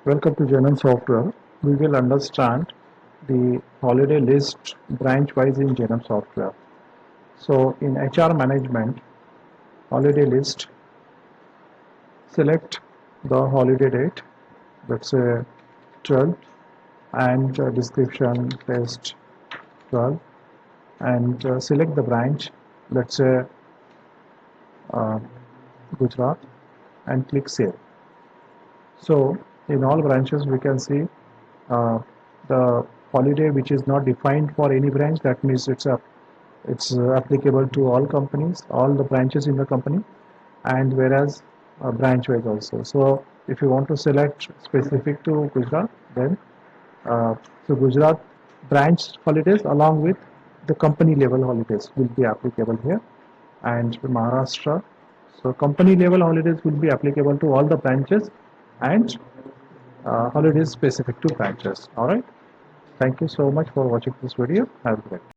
Welcome to Jainam software. We will understand the holiday list branch wise in Jainam software. So in HR management, holiday list, select the holiday date, let's say 12, and description test 12, and select the branch, let's say uh, Gujarat, and click save. So in all branches we can see uh, the holiday which is not defined for any branch. That means it's applicable to all companies, all the branches in the company, and whereas branch wise also. So if you want to select specific to Gujarat, then uh, so Gujarat branch holidays along with the company level holidays will be applicable here, and Maharashtra. So company level holidays will be applicable to all the branches, and holidays specific to branches. All right. Thank you so much for watching this video. Have a great day.